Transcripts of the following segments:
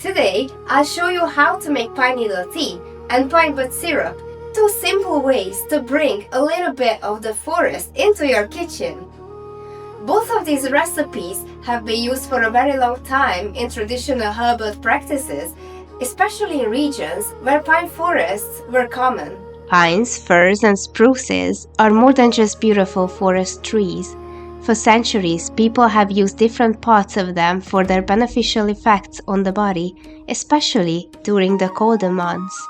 Today, I'll show you how to make pine needle tea and pine bud syrup, two simple ways to bring a little bit of the forest into your kitchen. Both of these recipes have been used for a very long time in traditional herbal practices, especially in regions where pine forests were common. Pines, firs, and spruces are more than just beautiful forest trees. For centuries, people have used different parts of them for their beneficial effects on the body, especially during the colder months.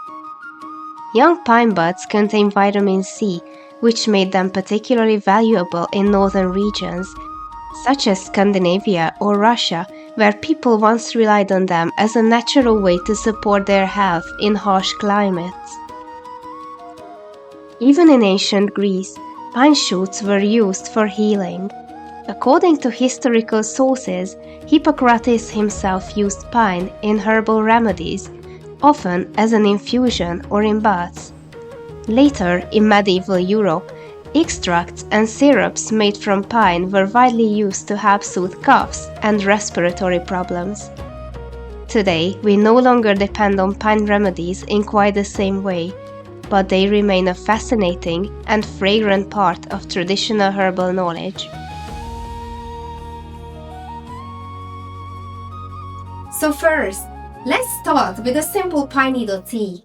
Young pine buds contain vitamin C, which made them particularly valuable in northern regions, such as Scandinavia or Russia, where people once relied on them as a natural way to support their health in harsh climates. Even in ancient Greece, pine shoots were used for healing. According to historical sources, Hippocrates himself used pine in herbal remedies, often as an infusion or in baths. Later, in medieval Europe, extracts and syrups made from pine were widely used to help soothe coughs and respiratory problems. Today, we no longer depend on pine remedies in quite the same way, but they remain a fascinating and fragrant part of traditional herbal knowledge. So first, let's start with a simple pine needle tea.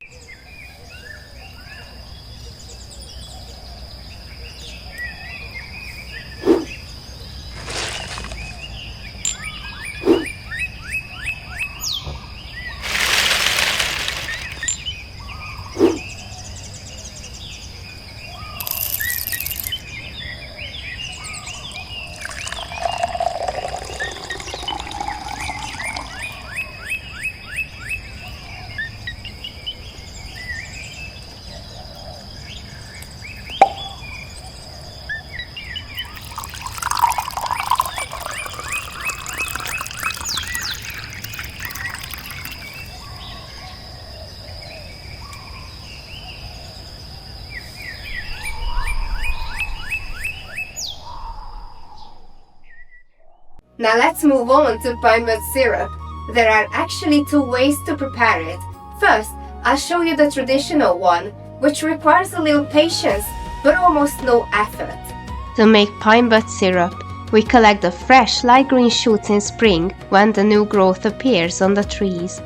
Now let's move on to pine bud syrup. There are actually two ways to prepare it. First, I'll show you the traditional one, which requires a little patience but almost no effort. To make pine bud syrup, we collect the fresh light green shoots in spring when the new growth appears on the trees.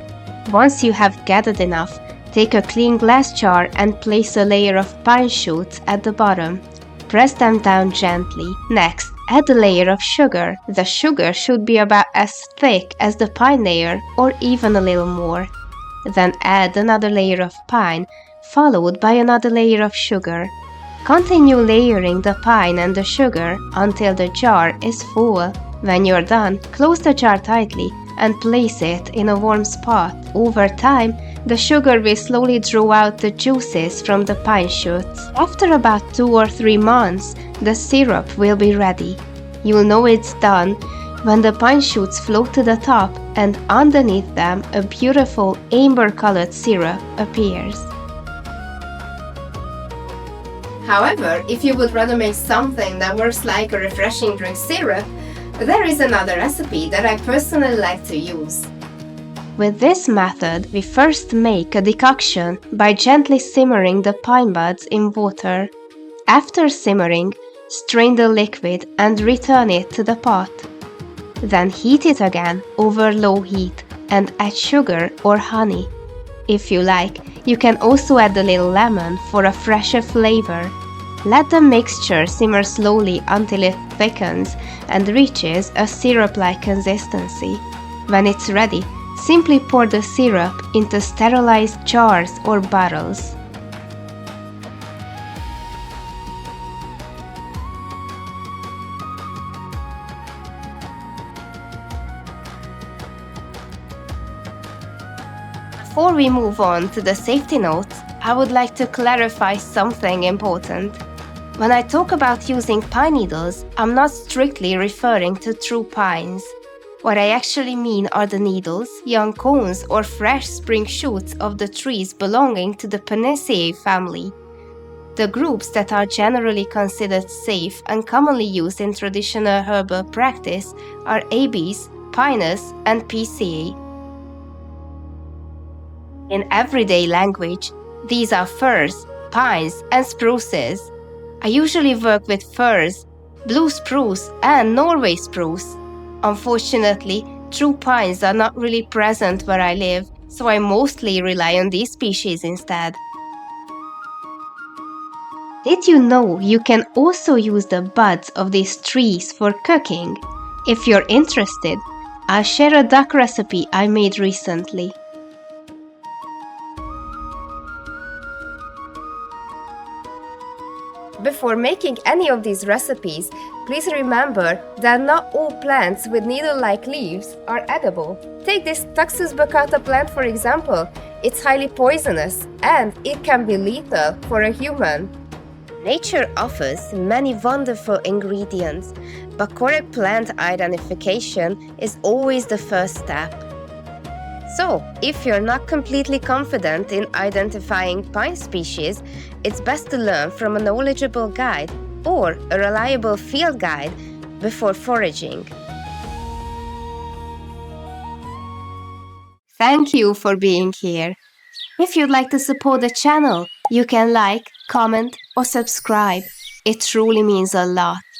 Once you have gathered enough, take a clean glass jar and place a layer of pine shoots at the bottom. Press them down gently. Next, add a layer of sugar. The sugar should be about as thick as the pine layer or even a little more. Then add another layer of pine, followed by another layer of sugar. Continue layering the pine and the sugar until the jar is full. When you're done, close the jar tightly and place it in a warm spot. Over time, the sugar will slowly draw out the juices from the pine shoots. After about 2 or 3 months, the syrup will be ready. You'll know it's done when the pine shoots float to the top and underneath them a beautiful amber-colored syrup appears. However, if you would rather make something that works like a refreshing drink syrup, there is another recipe that I personally like to use. With this method, we first make a decoction by gently simmering the pine buds in water. After simmering, strain the liquid and return it to the pot. Then heat it again over low heat and add sugar or honey. If you like, you can also add a little lemon for a fresher flavor. Let the mixture simmer slowly until it thickens and reaches a syrup-like consistency. When it's ready, simply pour the syrup into sterilized jars or bottles. Before we move on to the safety notes, I would like to clarify something important. When I talk about using pine needles, I'm not strictly referring to true pines. What I actually mean are the needles, young cones, or fresh spring shoots of the trees belonging to the Picea family. The groups that are generally considered safe and commonly used in traditional herbal practice are Abies, Pinus, and Picea. In everyday language, these are firs, pines, and spruces. I usually work with firs, blue spruce, and Norway spruce. Unfortunately, true pines are not really present where I live, so I mostly rely on these species instead. Did you know you can also use the buds of these trees for cooking? If you're interested, I'll share a duck recipe I made recently. Before making any of these recipes, please remember that not all plants with needle-like leaves are edible. Take this Taxus baccata plant for example. It's highly poisonous and it can be lethal for a human. Nature offers many wonderful ingredients, but correct plant identification is always the first step. So, if you're not completely confident in identifying pine species, it's best to learn from a knowledgeable guide or a reliable field guide before foraging. Thank you for being here. If you'd like to support the channel, you can like, comment, or subscribe. It truly means a lot.